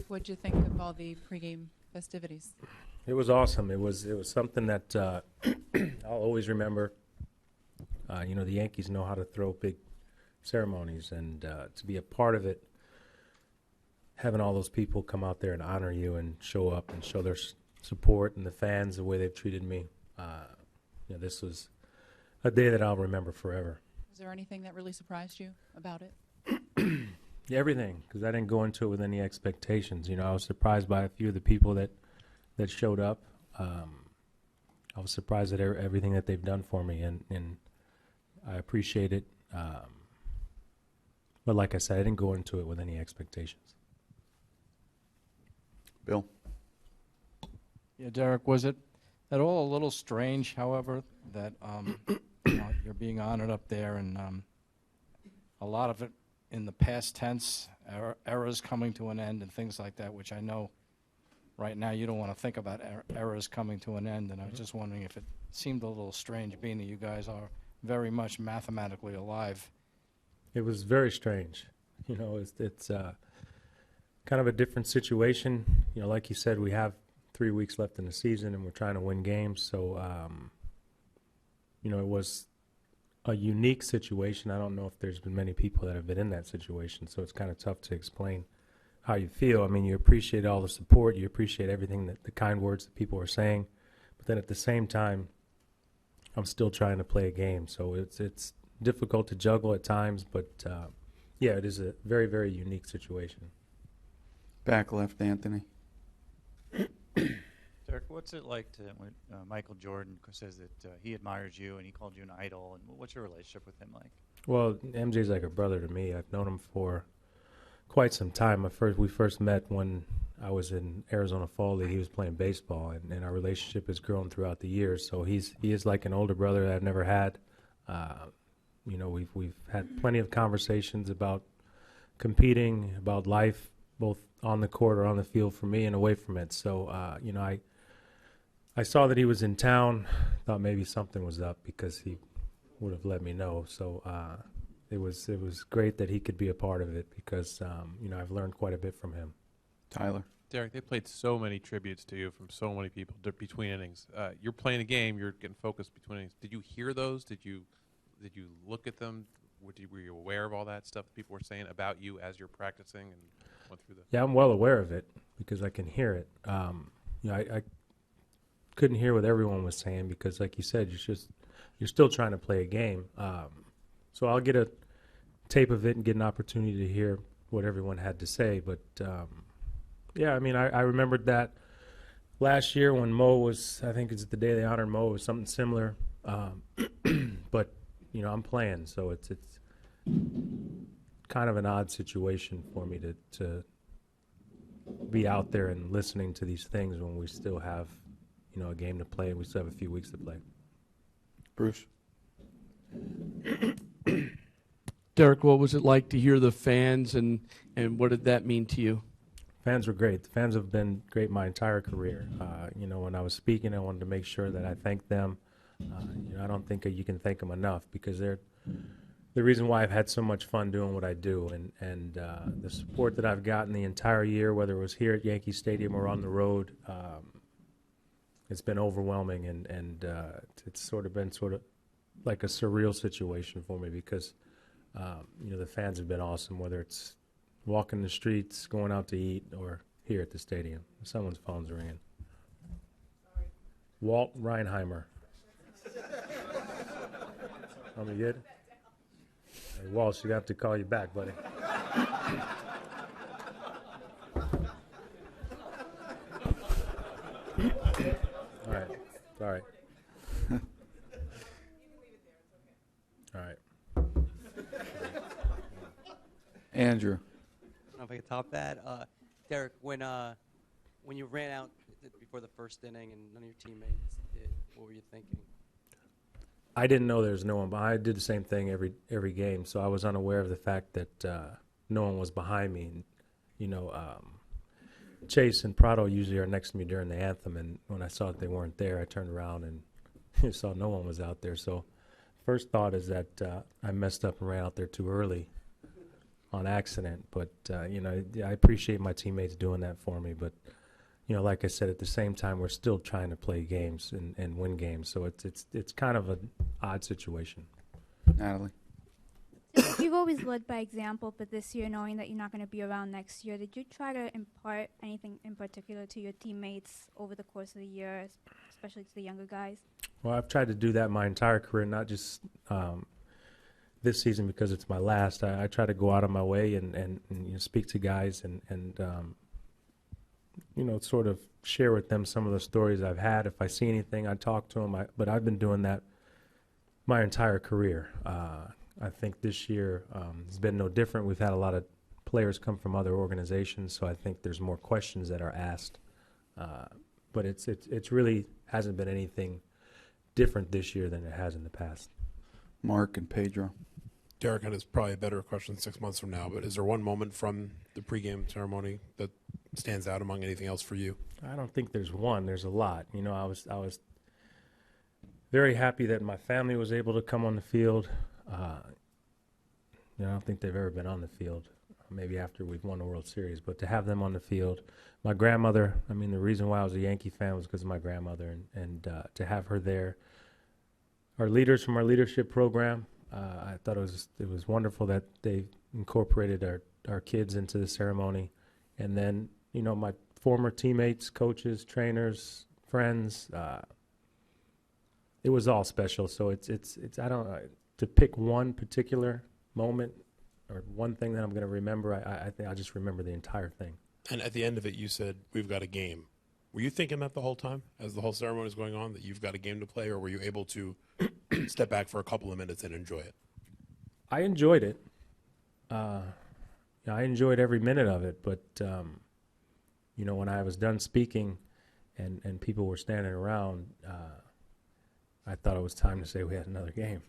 what'd you think of all the pregame festivities? It was awesome. It was something that I'll always remember. The Yankees know how to throw big ceremonies, and to be a part of it, having all those people come out there and honor you and show up and show their support, and the fans, the way they've treated me, this was a day that I'll remember forever. Was there anything that really surprised you about it? Yeah, everything, because I didn't go into it with any expectations. I was surprised by a few of the people that showed up. I was surprised at everything that they've done for me, and I appreciate it. But like I said, I didn't go into it with any expectations. Bill? Yeah, Derek, was it at all a little strange, however, that you're being honored up there, and a lot of it in the past tense, eras coming to an end and things like that, which I know right now you don't want to think about eras coming to an end, and I was just wondering if it seemed a little strange, being that you guys are very much mathematically alive. It was very strange. It's kind of a different situation. Like you said, we have 3 weeks left in the season, and we're trying to win games. So, it was a unique situation. I don't know if there's been many people that have been in that situation, so it's kind of tough to explain how you feel. I mean, you appreciate all the support. You appreciate everything, the kind words that people are saying. But then at the same time, I'm still trying to play a game. So it's difficult to juggle at times. But, it is a very, very unique situation. Back left, Anthony. Derek, what's it like to when Michael Jordan says that he admires you and he called you an idol, and what's your relationship with him like? Well, MJ's like a brother to me. I've known him for quite some time. We first met when I was in Arizona Fall League. He was playing baseball, and our relationship has grown throughout the years. So he is like an older brother that I've never had. We've had plenty of conversations about competing, about life, both on the court or on the field for me and away from it. So, I saw that he was in town, thought maybe something was up because he would have let me know. So it was great that he could be a part of it because, I've learned quite a bit from him. Tyler? Derek, they played so many tributes to you from so many people between innings. You're playing a game, you're getting focused between innings. Did you hear those? Did you look at them? Were you aware of all that stuff that people were saying about you as you're practicing and went through the? Yeah, I'm well aware of it because I can hear it. I couldn't hear what everyone was saying because, like you said, you're still trying to play a game. So I'll get a tape of it and get an opportunity to hear what everyone had to say. But I remembered that last year when Mo was, I think it's the day they honored Mo, it was something similar. But I'm playing, so it's kind of an odd situation for me to be out there and listening to these things when we still have a game to play and we still have a few weeks to play. Bruce? Derek, what was it like to hear the fans, and what did that mean to you? Fans were great. The fans have been great my entire career. When I was speaking, I wanted to make sure that I thanked them. I don't think you can thank them enough because they're the reason why I've had so much fun doing what I do, and the support that I've gotten the entire year, whether it was here at Yankee Stadium or on the road, it's been overwhelming, and it's been like a surreal situation for me because the fans have been awesome, whether it's walking the streets, going out to eat, or here at the stadium. Someone's phone's ringing. Sorry. Walt Reinheimer. You good? Hey, Walsh, you have to call you back, buddy. All right. Sorry. All right. Andrew? I don't know if I can top that. Derek, when you ran out before the first inning and none of your teammates did, what were you thinking? I didn't know there was no one behind. I did the same thing every game, so I was unaware of the fact that no one was behind me. Chase and Prado usually are next to me during the anthem, and when I saw that they weren't there, I turned around and saw no one was out there. So first thought is that I messed up and ran out there too early. on accident. But I appreciate my teammates doing that for me. But like I said, at the same time, we're still trying to play games and win games. So it's kind of an odd situation. Natalie. You've always led by example, but this year, knowing that you're not going to be around next year, did you try to impart anything in particular to your teammates over the course of the year, especially to the younger guys? Well, I've tried to do that my entire career, not just this season because it's my last. I try to go out of my way and speak to guys and sort of share with them some of the stories I've had. If I see anything, I talk to them. But I've been doing that my entire career. I think this year has been no different. We've had a lot of players come from other organizations, so I think there's more questions that are asked. But it's really hasn't been anything different this year than it has in the past. Mark and Pedro. Derek, and it's probably a better question 6 months from now, but is there one moment from the pregame ceremony that stands out among anything else for you? I don't think there's one. There's a lot. I was very happy that my family was able to come on the field. I don't think they've ever been on the field, maybe after we've won the World Series, but to have them on the field. My grandmother, the reason why I was a Yankee fan was because of my grandmother, and to have her there. Our leaders from our leadership program, I thought it was wonderful that they incorporated our kids into the ceremony. And then, my former teammates, coaches, trainers, friends, it was all special. So it's I don't to pick one particular moment or one thing that I'm going to remember. I think I'll just remember the entire thing. And at the end of it, you said, we've got a game. Were you thinking that the whole time as the whole ceremony was going on, that you've got a game to play, or were you able to step back for a couple of minutes and enjoy it? I enjoyed it. I enjoyed every minute of it. But, when I was done speaking and people were standing around, I thought it was time to say we had another game,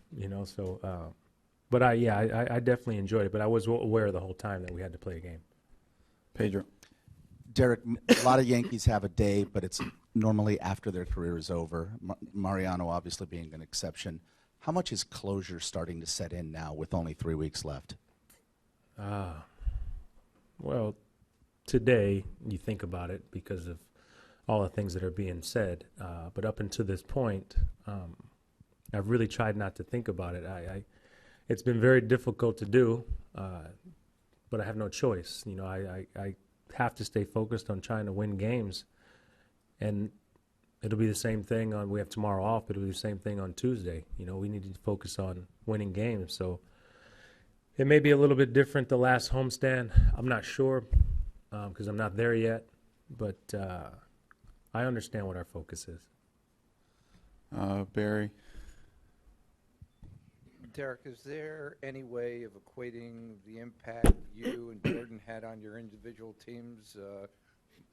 So, but I definitely enjoyed it. But I was aware the whole time that we had to play a game. Pedro. Derek, a lot of Yankees have a day, but it's normally after their career is over. Mariano obviously being an exception. How much is closure starting to set in now with only 3 weeks left? Well, today you think about it because of all the things that are being said. But up until this point, I've really tried not to think about it. It's been very difficult to do, but I have no choice. I have to stay focused on trying to win games, and it'll be the same thing on. We have tomorrow off, but it'll be the same thing on Tuesday. We need to focus on winning games. So it may be a little bit different the last homestand. I'm not sure because I'm not there yet, but I understand what our focus is. Barry. Derek, is there any way of equating the impact you and Jordan had on your individual teams?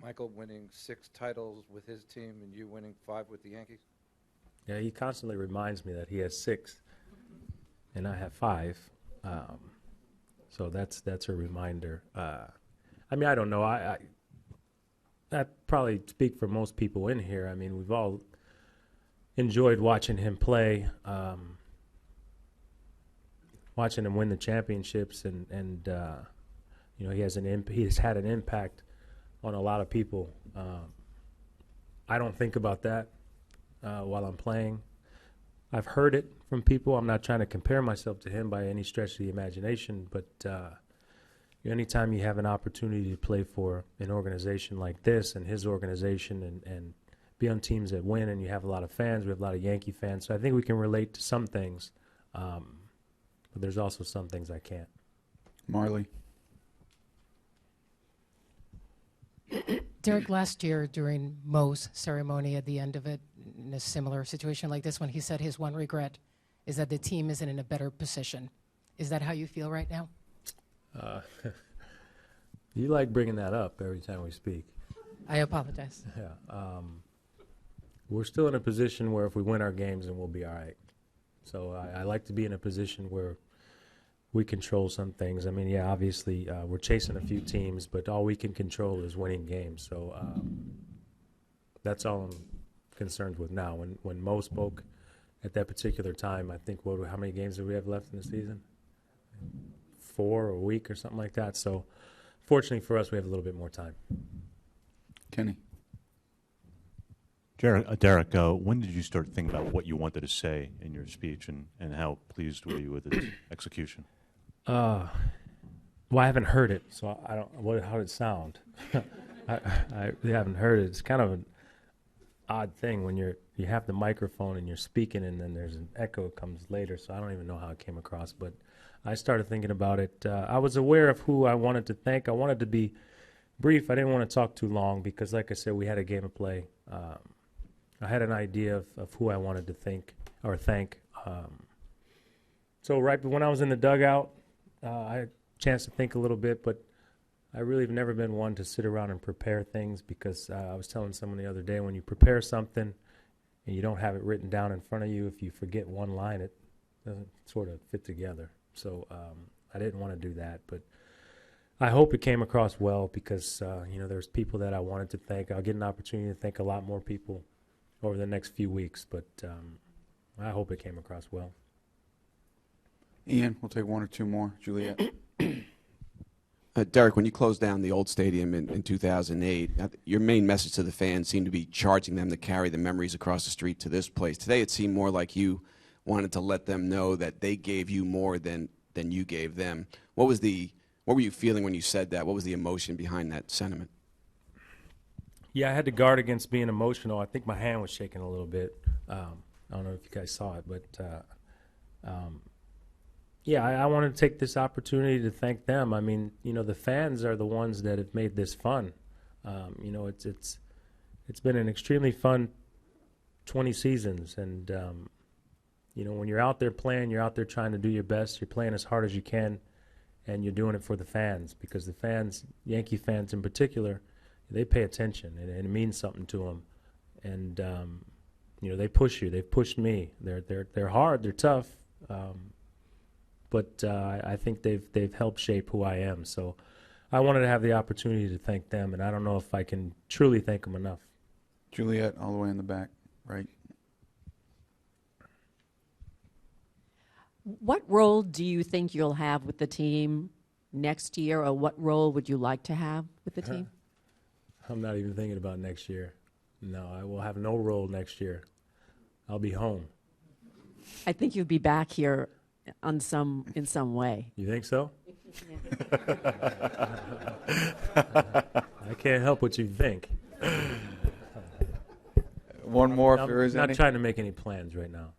Michael winning 6 titles with his team and you winning 5 with the Yankees? Yeah, he constantly reminds me that he has 6 and I have 5. So that's a reminder. I don't know. I probably speak for most people in here. We've all enjoyed watching him play. Watching him win the championships, and he has had an impact on a lot of people. I don't think about that while I'm playing. I've heard it from people. I'm not trying to compare myself to him by any stretch of the imagination, but anytime you have an opportunity to play for an organization like this and his organization and be on teams that win, and you have a lot of fans, we have a lot of Yankee fans, so I think we can relate to some things. But there's also some things I can't. Marley. Derek, last year during Mo's ceremony at the end of it, in a similar situation like this one, he said his one regret is that the team isn't in a better position. Is that how you feel right now? You like bringing that up every time we speak. I apologize. Yeah. We're still in a position where if we win our games, then we'll be all right. So I like to be in a position where we control some things. Obviously we're chasing a few teams, but all we can control is winning games. So that's all I'm concerned with now. When Mo spoke at that particular time, I think, how many games do we have left in the season? 4 or a week or something like that. So fortunately for us, we have a little bit more time. Kenny. Derek, when did you start thinking about what you wanted to say in your speech, and how pleased were you with its execution? Well, I haven't heard it, so I don't. How did it sound? I really haven't heard it. It's kind of an odd thing when you have the microphone and you're speaking, and then there's an echo that comes later. So I don't even know how it came across, but I started thinking about it. I was aware of who I wanted to thank. I wanted to be brief. I didn't want to talk too long because, like I said, we had a game of play. I had an idea of who I wanted to thank. So right when I was in the dugout, I had a chance to think a little bit, but I really have never been one to sit around and prepare things because I was telling someone the other day, when you prepare something and you don't have it written down in front of you, if you forget one line, it doesn't sort of fit together. So I didn't want to do that, but I hope it came across well because, there's people that I wanted to thank. I'll get an opportunity to thank a lot more people over the next few weeks, but I hope it came across well. Ian, we'll take one or two more. Juliet. Derek, when you closed down the old stadium in 2008, your main message to the fans seemed to be charging them to carry the memories across the street to this place. Today it seemed more like you wanted to let them know that they gave you more than you gave them. What were you feeling when you said that? What was the emotion behind that sentiment? Yeah, I had to guard against being emotional. I think my hand was shaking a little bit. I don't know if you guys saw it, but I wanted to take this opportunity to thank them. I mean, the fans are the ones that have made this fun. It's been an extremely fun 20 seasons, and when you're out there playing, you're out there trying to do your best. You're playing as hard as you can, and you're doing it for the fans because the fans, Yankee fans in particular, they pay attention, and it means something to them. And they push you. They've pushed me. They're hard. They're tough. But I think they've helped shape who I am. So I wanted to have the opportunity to thank them, and I don't know if I can truly thank them enough. Juliet, all the way in the back, right? What role do you think you'll have with the team next year, or what role would you like to have with the team? I'm not even thinking about next year. No, I will have no role next year. I'll be home. I think you'd be back here in some way. You think so? I can't help what you think. One more if there is I'm any. not trying to make any plans right now.